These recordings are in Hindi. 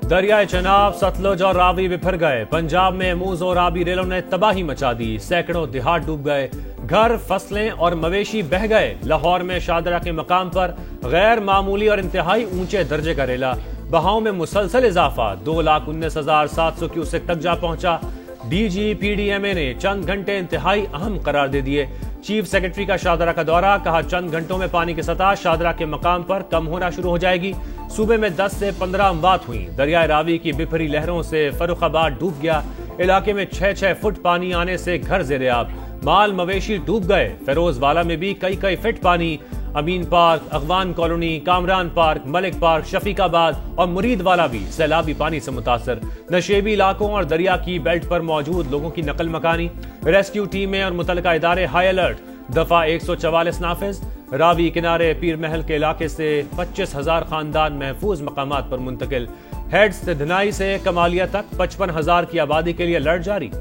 दरियाए चनाब, सतलुज और रावी बिफर गए। पंजाब में मूज और रावी रेलों ने तबाही मचा दी। सैकड़ों देहात डूब गए, घर, फसलें और मवेशी बह गए। लाहौर में शादरा के मकाम पर गैर मामूली और इंतहाई ऊंचे दर्जे का रेला। बहाव में मुसलसल इजाफा 2,19,700 क्यूसेक तक जा पहुंचा। DGPDMA ने चंद घंटे इंतहाई अहम करार दे दिए। चीफ सेक्रेटरी का शादरा का दौरा, कहा चंद घंटों में पानी की सतह शादरा के मकाम पर कम होना शुरू हो जाएगी। सूबे में 10 से 15 अमवात हुई। दरियाए रावी की बिफरी लहरों से फर्रुखाबाद डूब गया। इलाके में 6-6 फुट पानी आने से घर ज़ेरे-आब, माल मवेशी डूब गए। फिरोजवाला में भी कई फीट पानी। Amin Park, Agwan Colony, Kamran Park, Malik Park, Shafiqabad और मुरीदवाला भी सैलाबी पानी से मुतासर। नशेबी इलाकों और दरिया की बेल्ट पर मौजूद लोगों की नकल मकानी। रेस्क्यू टीमें और मुतलका इदारे हाई अलर्ट। दफा 144 नाफिज। रावी किनारे पीर महल के इलाके से 25,000 खानदान महफूज मकामात पर मुंतकिल। हेड्स से धनाई से कमालिया तक 55,000 की आबादी के लिए अलर्ट जारी।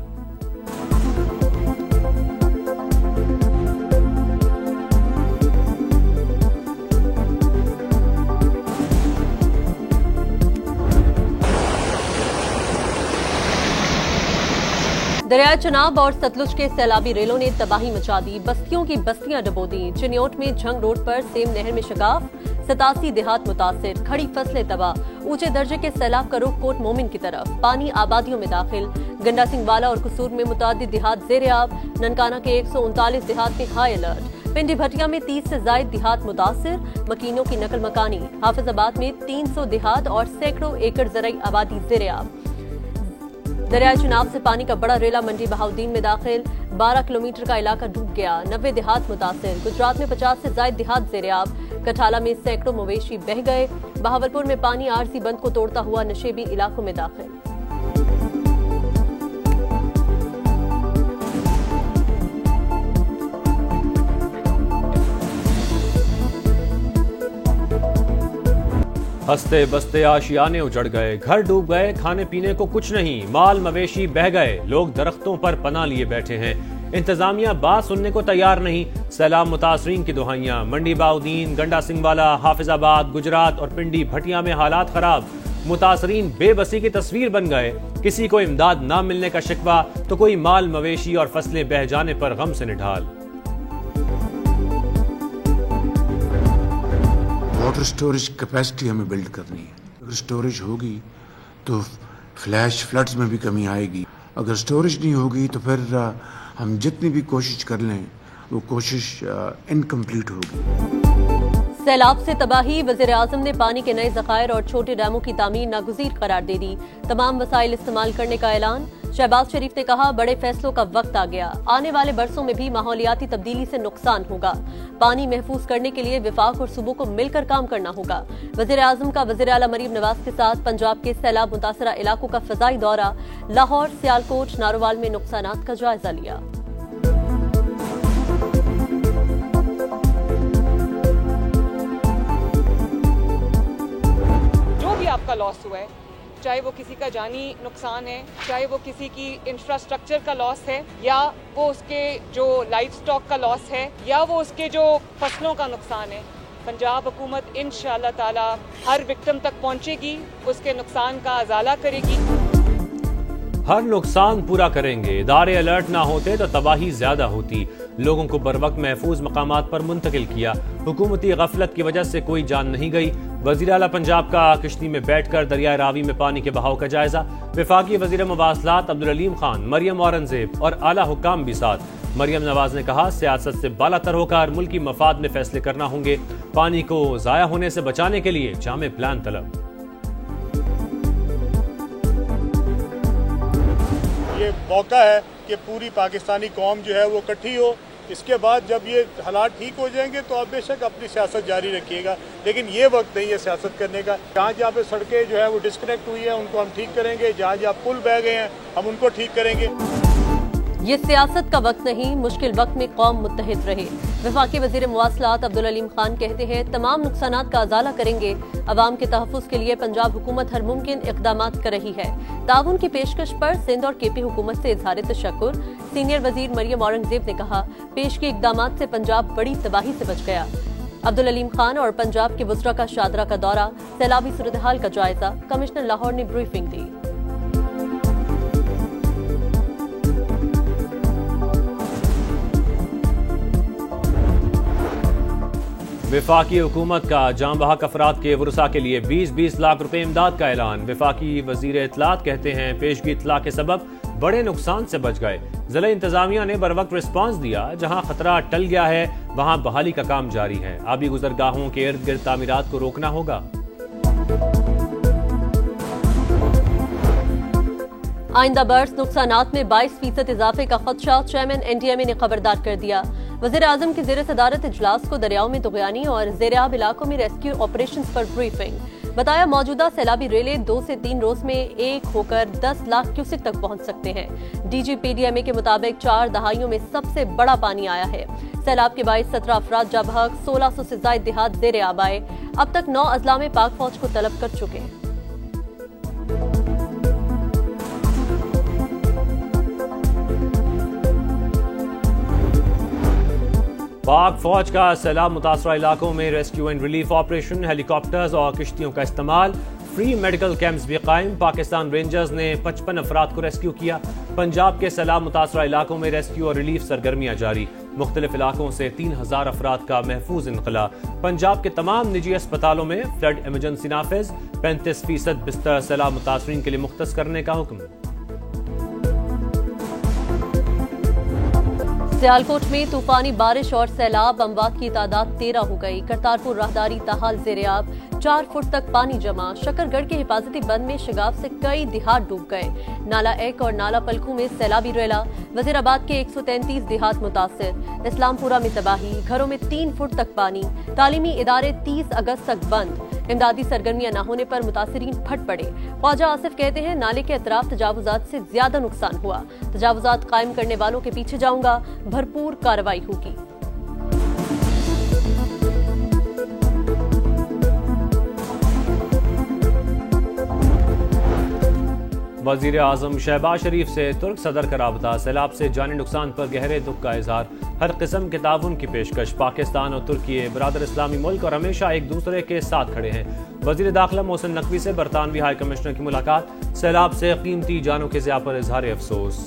दरियाए चनाब और सतलुज के सैलाबी रेलों ने तबाही मचा दी। बस्तियों की बस्तियां डबो दी। चिन्योट में झंग रोड पर सेम नहर में शिगाफ, 87 देहात मुतासिर। खड़ी फसलें तबाह। ऊंचे दर्जे के सैलाब का रुख कोट मोमिन की तरफ। पानी आबादियों में दाखिल। गंडा सिंह वाला और कसूर में मुतादिद देहात ज़ेरे-आब। ननकाना के 139 देहात में हाई अलर्ट। पिंडी भटिया में 30 से ज्यादा देहात मुतासिर। मकीनों की नकल मकानी। हाफिजाबाद में 300 देहात और सैकड़ों एकड़ ज़रई आबादी ज़ेरे-आब। दरियाए चनाब से पानी का बड़ा रेला मंडी बहाउद्दीन में दाखिल। 12 किलोमीटर का इलाका डूब गया। 90 देहात मुतासिर। गुजरात में 50 से ज्यादा देहात ज़ेरे-आब। कठाला में सैकड़ों मवेशी बह गए। बहावलपुर में पानी आरसी बंद को तोड़ता हुआ नशेबी इलाकों में दाखिल। हंसते बसते आशियाने उजड़ गए, घर डूब गए, खाने पीने को कुछ नहीं, माल मवेशी बह गए। लोग दरख्तों पर पनाह लिए बैठे हैं। इंतजामिया बात सुनने को तैयार नहीं। सैलाब मुतासरीन की दुहाइयां। मंडी बहाउद्दीन, गंडा सिंह वाला, हाफिजाबाद, गुजरात और पिंडी भटिया में हालात खराब। मुतासरीन बेबसी की तस्वीर बन गए। किसी को इमदाद न मिलने का शिकवा तो कोई माल मवेशी और फसलें बह जाने पर गम से निढाल। वाटर स्टोरेज कैपेसिटी हमें बिल्ड करनी है। अगर स्टोरेज होगी तो फ्लैश फ्लड्स में भी कमी आएगी। अगर स्टोरेज नहीं होगी तो फिर हम जितनी भी कोशिश कर लें वो कोशिश इनकम्प्लीट होगी। सैलाब से तबाही। वज़ीर-ए-आज़म ने पानी के नए ज़खायर और छोटे डैमों की तामीर नागुज़ीर करार दे दी। तमाम वसाइल इस्तेमाल करने का ऐलान। शहबाज शरीफ ने कहा बड़े फैसलों का वक्त आ गया। आने वाले बरसों में भी माहौलियाती तब्दीली से नुकसान होगा। पानी महफूज करने के लिए विफाक और सूबों को मिलकर काम करना होगा। वज़ीर-ए-आज़म का वज़ीर आला मरीम नवाज के साथ पंजाब के सैलाब मुतासरा इलाकों का फ़ज़ाई दौरा। लाहौर, सियालकोट, नारोवाल में नुकसानात का जायजा लिया। आपका लॉस हुआ है, चाहे वो किसी का जानी नुकसान है, चाहे वो किसी की इंफ्रास्ट्रक्चर का लॉस है, या वो उसके जो लाइफ स्टॉक का लॉस है, या वो उसके जो फसलों का नुकसान है, पंजाब हुकूमत इंशाअल्लाह ताला हर विक्टिम तक पहुंचेगी, उसके नुकसान का अजाला करेगी। हर नुकसान पूरा करेंगे। इदारे अलर्ट ना होते तो तबाही ज्यादा होती। लोगों को बर वक्त महफूज मकामात पर मुंतकिल किया। हुकूमती गफलत की वजह से कोई जान नहीं गई। वज़ीर आला पंजाब का किश्ती में बैठकर दरियाए रावी में पानी के बहाव का जायजा। वफाकी वज़ीर मवासलात अब्दुल अलीम खान, मरियम औरंगजेब और आला हुक्काम भी साथ। मरियम नवाज ने कहा सियासत से बालातर होकर मुल्की मफाद में फैसले करना होंगे। पानी को जाया होने से बचाने के लिए जामे प्लान तलब। ये मौका है कि पूरी पाकिस्तानी कौम जो है वो इकट्ठी हो। इसके बाद जब ये हालात ठीक हो जाएंगे तो आप बेशक अपनी सियासत जारी रखिएगा, लेकिन ये वक्त नहीं है सियासत करने का। जहाँ जहाँ पे सड़कें जो है वो डिस्कनेक्ट हुई है उनको हम ठीक करेंगे। जहाँ जहाँ पुल बह गए हैं हम उनको ठीक करेंगे। ये सियासत का वक्त नहीं, मुश्किल वक्त में कौम मुत्तहिद रहे। वफाकी वज़ीर मवासलात अब्दुल अलीम खान कहते हैं तमाम नुकसानात का अजाला करेंगे। अवाम के तहफ़्फ़ुज़ के लिए पंजाब हुकूमत हर मुमकिन इक़दामात कर रही है। ताउन की पेशकश पर सिंध और केपी हुकूमत से इज़हार तशक्कुर। सीनियर वज़ीर मरियम औरंगजेब ने कहा पेश के इक़दामात से पंजाब बड़ी तबाही से बच गया। अब्दुल अलीम खान और पंजाब के वुज़रा का शादरा का दौरा, सैलाबी सूरत हाल का जायजा, कमिश्नर लाहौर ने ब्रीफिंग दी। वफाकी हुकूमत का जाम बहक अफराद के वरुसा के लिए 20-20 लाख रुपए इमदाद का ऐलान। वफाकी वजीर इत्तलात कहते हैं पेशगी इत्तला के सबब बड़े नुकसान से बच गए। जिला इंतजामिया ने बर वक्त रिस्पॉन्स दिया। जहां खतरा टल गया है वहां बहाली का काम जारी है। आबी गुजरगाहों के इर्द गिर्द तामीरात को रोकना होगा। आइंदा बर्स नुकसानात में 22% इजाफे का खदशा, चेयरमैन NDMA ने खबरदार कर दिया। वज़ीर आज़म की ज़ेर सदारत इजलास को दरियाओं में तुग़यानी और ज़ेर-आब इलाकों में रेस्क्यू ऑपरेशन पर ब्रीफिंग। बताया मौजूदा सैलाबी रेले 2 से 3 रोज में एक होकर 10 लाख क्यूसिक तक पहुंच सकते हैं। DG PDMA के मुताबिक 4 दहाइयों में सबसे बड़ा पानी आया है। सैलाब के बाइस 17 अफराद जा बहक, 1600 से ज़ायद देहात ज़ेर आब आए। अब तक 9 अजला में पाक फौज को तलब कर चुके हैं। पाक फौज का सैलाब मुतासरा इलाकों में rescue and relief operation, helicopters और किश्तियों का इस्तेमाल, फ्री मेडिकल कैंप्स भी कायम। पाकिस्तान रेंजर्स ने 55 अफराद को रेस्क्यू किया। पंजाब के सैलाब मुतासरा इलाकों में रेस्क्यू और रिलीफ सरगर्मियां जारी। मुख्तलिफ इलाकों से 3000 अफराद का महफूज इनकला। पंजाब के तमाम निजी अस्पतालों में फ्लड इमरजेंसी नाफिज। 35% बिस्तर सैलाब मुतासरीन के लिए मुख्तस करने का हुक्म। सियालकोट में तूफानी बारिश और सैलाब, अमवात की तादाद 13 हो गई। करतारपुर राहदारी ताहाल ज़ेर-आब, 4 फुट तक पानी जमा। शकरगढ़ के हिफाजती बंद में शगाफ से कई देहात डूब गए। नाला एक और नाला पलखू में सैलाबी रेला। वजीराबाद के 133 देहात मुतासिर। इस्लामपुरा में तबाही, घरों में 3 फुट तक पानी। तालीमी इदारे 30 अगस्त तक बंद। इमदादी सरगर्मियां न होने पर मुतासिरीन फट पड़े। ख्वाजा आसिफ कहते हैं नाले के अतराफ तजावुजात से ज्यादा नुकसान हुआ। तजावुजात कायम करने वालों के पीछे जाऊंगा, भरपूर कार्रवाई होगी। वजीर आजम शहबाज शरीफ से तुर्क सदर का राबता। सैलाब से जानी नुकसान पर गहरे दुख का इजहार। हर किस्म के ताउन की पेशकश। पाकिस्तान और तुर्की बरादर इस्लामी मुल्क और हमेशा एक दूसरे के साथ खड़े हैं। वजीर दाखिला मोहसिन नकवी से बरतानवी हाई कमिश्नर की मुलाकात। सैलाब से कीमती जानों के ज़िया पर इजहार अफसोस।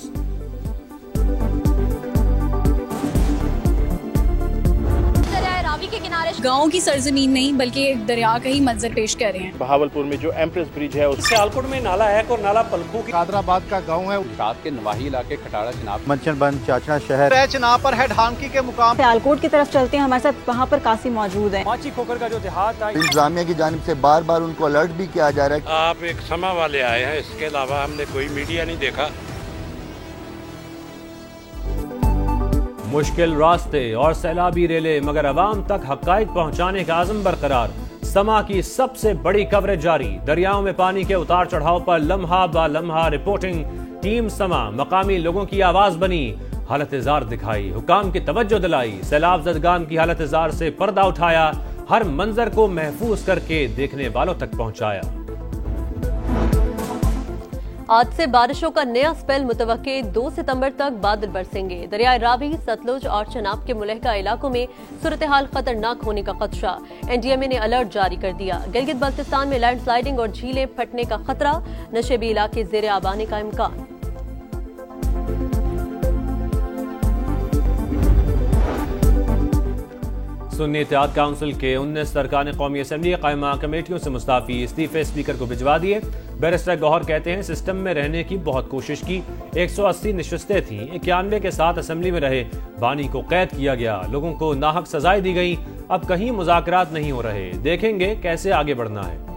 गाँव की सरजमीन नहीं बल्कि एक दरिया का ही मंजर पेश कर रहे हैं। बहावलपुर में जो एम्प्रेस ब्रिज है, सियालकोट में नाला एक और नाला पलखू की। कादराबाद का गांव है। रात के नवाही इलाके खटाड़ा चनाब, मंचनबंद चाचना शहर, चनाब पर हेड हानकी के मुकाम। सियालकोट की तरफ चलते हैं, हमारे साथ वहाँ पर कासी मौजूद है। माची खोकर का जो देहात है, इंतजामिया की जानिब से बार बार उनको अलर्ट भी किया जा रहा है। आप एक समा वाले आए हैं, इसके अलावा हमने कोई मीडिया नहीं देखा। मुश्किल रास्ते और सैलाबी रेले मगर अवाम तक हक़ाइक़ पहुंचाने का आज़म बरकरार। समा की सबसे बड़ी कवरेज जारी। दरियाओं में पानी के उतार चढ़ाव पर लम्हा बा लम्हा रिपोर्टिंग। टीम समा मकामी लोगों की आवाज बनी, हालत-ए-ज़ार दिखाई, हुकाम की तवज्जो दिलाई। सैलाब ज़दगान की हालत-ए-ज़ार से पर्दा उठाया, हर मंजर को महफूज करके देखने वालों तक पहुंचाया। आज से बारिशों का नया स्पेल मुतवक्के। 2 सितंबर तक बादल बरसेंगे। दरियाए रावी, सतलुज और चनाब के मुलहका इलाकों में सूरत हाल खतरनाक होने का खदशा। NDMA ने अलर्ट जारी कर दिया। गिलगित बल्तिस्तान में लैंडस्लाइडिंग और झीलें फटने का खतरा। नशेबी इलाके ज़ेर आब आने का इम्कान। सुन्नी इत्तेहाद काउंसिल के 19 अरकान कौमी असम्बली कायमा कमेटियों से मुस्ताफी। इस्तीफे स्पीकर को भिजवा दिए। बैरिस्टर गौहर कहते हैं सिस्टम में रहने की बहुत कोशिश की। 180 नशस्तें थीं, 91 के साथ असम्बली में रहे। बानी को कैद किया गया, लोगों को नाहक सजाएं दी गई। अब कहीं मुज़ाकरात नहीं हो रहे। देखेंगे कैसे आगे बढ़ना है।